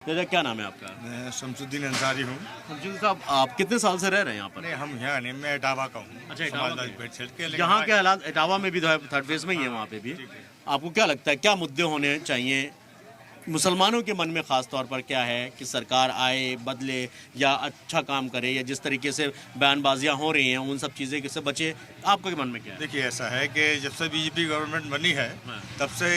चाचा क्या नाम है आपका? मैं शमसुद्दीन अंसारी हूँ। शमशुद्दीन साहब, आप कितने साल से रह रहे हैं यहाँ पर? नहीं, हम यहाँ नहीं, मैं इटावा का हूँ। अच्छा, इटावा के। पेट छेल के यहाँ के हालात इटावा में भी थर्ड फेज में ही है, वहाँ पे भी। आपको क्या लगता है क्या मुद्दे होने चाहिए मुसलमानों के मन में, खास तौर पर क्या है कि सरकार आए, बदले या अच्छा काम करे, या जिस तरीके से बयानबाजियां हो रही हैं उन सब चीज़ें से बचे? आपके मन में क्या है? देखिए, ऐसा है कि जब से बीजेपी गवर्नमेंट बनी है तब से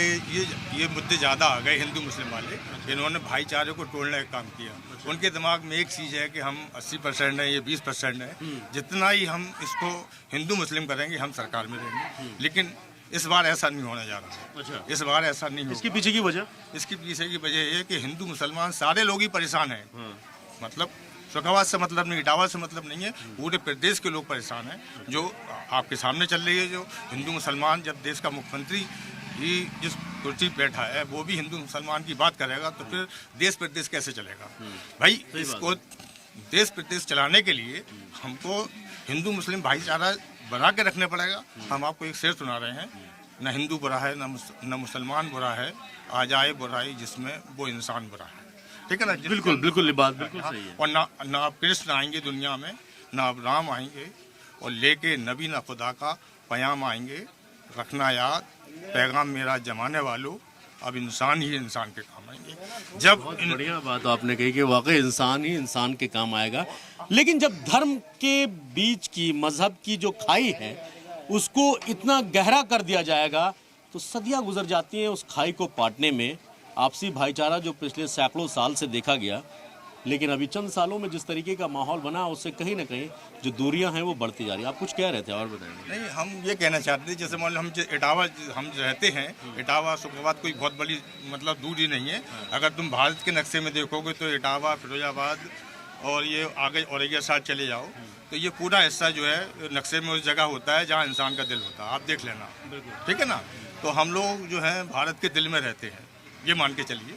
ये मुद्दे ज़्यादा आ गए हिंदू मुस्लिम वाले। इन्होंने भाईचारे को तोड़ने का काम किया। उनके दिमाग में एक चीज़ है कि हम 80% है, ये 20% है, जितना ही हम इसको हिंदू मुस्लिम करेंगे हम सरकार में रहेंगे। लेकिन इस बार ऐसा नहीं होने जा रहा। अच्छा, इस बार ऐसा नहीं होगा। इसके पीछे की वजह? इसके पीछे की वजह ये है कि हिंदू मुसलमान सारे लोग ही परेशान हैं। मतलब शुक्रवार से मतलब नहीं, इटावा से मतलब नहीं है, पूरे प्रदेश के लोग परेशान हैं। जो आपके सामने चल रही है, जो हिंदू मुसलमान, जब देश का मुख्यमंत्री ही जिस कुर्सी पे बैठा है वो भी हिंदू मुसलमान की बात करेगा तो फिर देश प्रदेश कैसे चलेगा भाई? इसको देश प्रदेश चलाने के लिए हमको हिंदू मुस्लिम भाईचारा बना के रखने पड़ेगा। हम आपको एक शेर सुना रहे हैं, न हिंदू बुरा है न मुसलमान बुरा है, आ जाए बुराई जिसमें वो इंसान बुरा है। ठीक है ना? बिल्कुल बिल्कुल, ये बात बिल्कुल सही है। और ना अब कृष्ण आएंगे दुनिया में, ना अब राम आएंगे, और लेके नबी ना खुदा का पैगाम आएंगे। रखना याद पैगाम मेरा जमाने वालों, अब इंसान ही इंसान के काम आएंगे। जब बढ़िया बात आपने कही कि वाकई इंसान ही इंसान के काम आएगा। लेकिन जब धर्म के बीच की, मजहब की जो खाई है उसको इतना गहरा कर दिया जाएगा तो सदियां गुजर जाती हैं उस खाई को पाटने में। आपसी भाईचारा जो पिछले सैकड़ों साल से देखा गया, लेकिन अभी चंद सालों में जिस तरीके का माहौल बना उससे कहीं ना कहीं जो दूरियां हैं वो बढ़ती जा रही है। आप कुछ कह रहे थे और बताएंगे? नहीं, हम ये कहना चाहते थे, जैसे मान लो हम इटावा हम रहते हैं, इटावा शुक्रवार कोई बहुत बड़ी मतलब दूरी नहीं है। अगर तुम भारत के नक्शे में देखोगे तो इटावा, फिरोजाबाद और ये आगे औरैया साइड चले जाओ तो ये पूरा हिस्सा जो है नक्शे में उस जगह होता है जहाँ इंसान का दिल होता है। आप देख लेना, ठीक है ना? तो हम लोग जो है भारत के दिल में रहते हैं, ये मान के चलिए।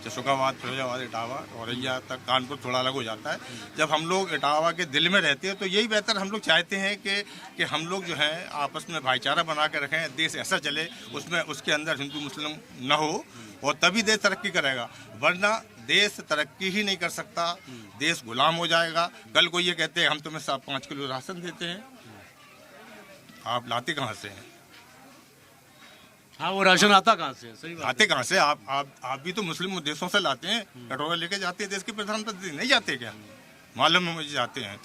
शुक्रवार, फिरोजाबाद, इटावा, औरैया तक कानपुर थोड़ा अलग हो जाता है। जब हम लोग इटावा के दिल में रहते हैं तो यही बेहतर हम लोग चाहते हैं कि हम लोग जो है आपस में भाईचारा बना के रखें, देश ऐसा चले उसमें उसके अंदर हिंदू मुस्लिम न हो, और तभी देश तरक्की करेगा। वरना देश तरक्की ही नहीं कर सकता, देश गुलाम हो जाएगा। कल को ये कहते हैं हम तुम्हें 5 किलो राशन देते हैं, आप लाते कहाँ से हैं? हाँ, वो राशन आता कहाँ से? सही बात आते कहाँ से? आप भी तो मुस्लिम देशों से लाते हैं, कटोरा लेके जाते हैं। देश के प्रधानमंत्री नहीं जाते क्या? मालूम है मुझे, जाते हैं।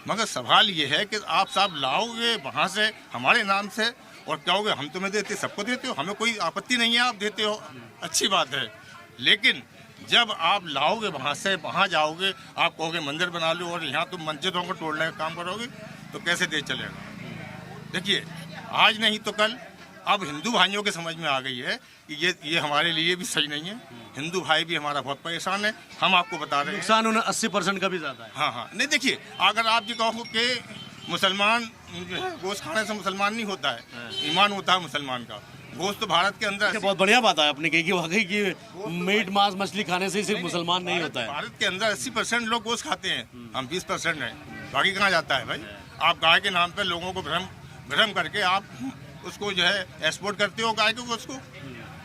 मगर सवाल ये है कि आप साहब लाओगे वहाँ से हमारे नाम से और कहोगे हम तुम्हें देते, सबको देते हो, हमें कोई आपत्ति नहीं है, आप देते हो, अच्छी बात है। लेकिन जब आप लाओगे वहाँ से, वहाँ जाओगे, आप कहोगे मंदिर बना लो और यहाँ तुम मस्जिदों को तोड़ने का काम करोगे तो कैसे देश चलेगा? देखिए, आज नहीं तो कल अब हिंदू भाइयों के समझ में आ गई है कि ये हमारे लिए भी सही नहीं है। हिंदू भाई भी हमारा बहुत परेशान है, हम आपको बता रहे हैं। नुकसान उन्हें 80% का भी ज़्यादा है। हाँ, नहीं देखिए, अगर आप जी कहो कि मुसलमान जो है गोश्त खाने से मुसलमान नहीं होता है, ईमान होता है मुसलमान का। गोश्त तो भारत के अंदर बहुत बढ़िया बात है आपने कही कि वाकई की मीट, मांस, मछली खाने से सिर्फ मुसलमान नहीं होता है। भारत के अंदर 80% लोग गोश्त खाते हैं, हम 20% हैं, बाकी कहाँ जाता है भाई? आप गाय के नाम पे लोगों को भ्रम करके आप उसको जो है एक्सपोर्ट करते हो, गाय के गोश्त को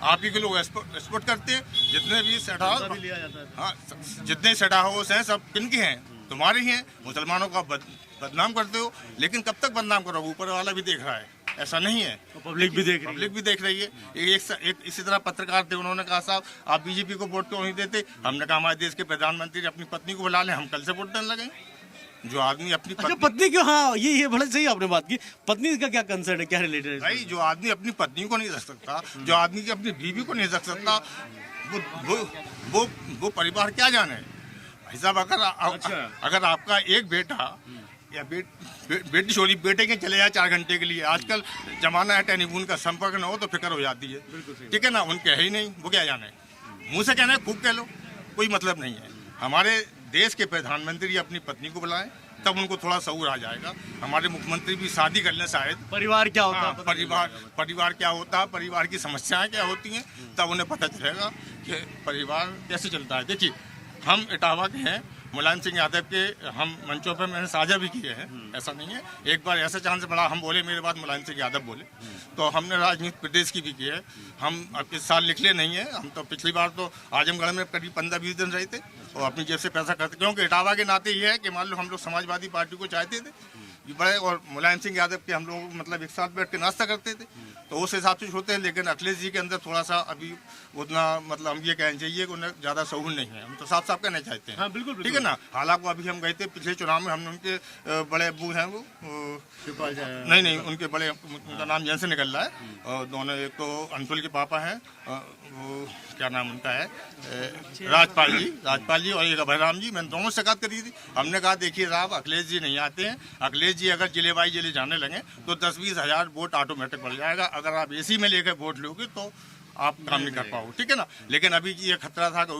आप ही के लोग एक्सपोर्ट करते हैं। जितने भी हाँ, जितने सेठा हाउस हैं सब किनके हैं? तुम्हारे ही हैं। मुसलमानों का बदनाम करते हो, लेकिन कब तक बदनाम करोगे? ऊपर वाला भी देख रहा है, ऐसा नहीं है। तो पब्लिक भी देख रही है। एक इसी तरह पत्रकार थे, उन्होंने कहा साहब आप बीजेपी को वोट क्यों नहीं देते? हमने कहा हमारे देश के प्रधानमंत्री अपनी पत्नी को बुला लें, हम कल से वोट देने लगे। जो आदमी अपनी पत्नी क्यों? हाँ, ये बड़े सही आपने बात की। पत्नी का क्या कंसर्न है, क्या रिलेटेड है? भाई, जो आदमी अपनी पत्नी को नहीं रख सकता, जो आदमी की अपनी बीवी को नहीं रख सकता, वो परिवार क्या जाने? भाई साहब, अगर आपका एक बेटा या बेटी छोड़ी, बेटे के चले जाए 4 घंटे के लिए, आजकल जमाना है टेलीफोन का, संपर्क न हो तो फिक्र हो जाती है, ठीक है ना? उनके है ही नहीं, वो क्या जाने? मुँह से कहना है, खूब कह लो, कोई मतलब नहीं है। हमारे देश के प्रधानमंत्री अपनी पत्नी को बुलाएं, तब उनको थोड़ा शऊर आ जाएगा। हमारे मुख्यमंत्री भी शादी कर लें शायद, परिवार क्या होता है, परिवार क्या होता है, परिवार की समस्याएं क्या होती हैं, तब उन्हें पता चलेगा कि परिवार कैसे चलता है। देखिए, हम इटावा के हैं, मुलायम सिंह यादव के हम मंचों पर मैंने साझा भी किए हैं, ऐसा नहीं है। एक बार ऐसा चांस पड़ा, हम बोले, मेरे बाद मुलायम सिंह यादव बोले, तो हमने राजनीति प्रदेश की भी की है। हम अब इस साल निकले नहीं है, हम तो पिछली बार तो आजमगढ़ में करीब 15-20 दिन रहे थे और अपनी जेब से पैसा खर्च, क्योंकि इटावा के नाते ये है कि मान लो हम लोग समाजवादी पार्टी को चाहते थे बड़े, और मुलायम सिंह यादव के हम लोग मतलब एक साथ बैठ के नाश्ता करते थे, तो उस हिसाब से होते हैं। लेकिन अखिलेश जी के अंदर थोड़ा सा अभी उतना मतलब हम ये कहना चाहिए कि उन्हें ज़्यादा शऊर नहीं है, हम तो साफ साफ कहना चाहते हैं। हाँ, बिल्कुल, ठीक है ना। हालांकि अभी हम गए थे पिछले चुनाव में, हमने उनके बड़े अब्बू हैं वो नहीं उनके बड़े, उनका नाम जैन से निकल रहा है, और दोनों, एक तो अंशुल के पापा हैं, वो क्या नाम उनका है, राजपाल जी और एक अभयराम जी। मैंने दोनों से बात करी थी। हमने कहा देखिए साहब, अखिलेश जी नहीं आते हैं, अखिलेश जी अगर जिले बाई जिले जाने लगे तो 10-20 हज़ार वोट ऑटोमेटिक बढ़ जाएगा। अगर आप एसी में लेकर वोट लोगे तो आप काम नहीं कर पाओगे, ठीक है ना। लेकिन अभी ये खतरा था कि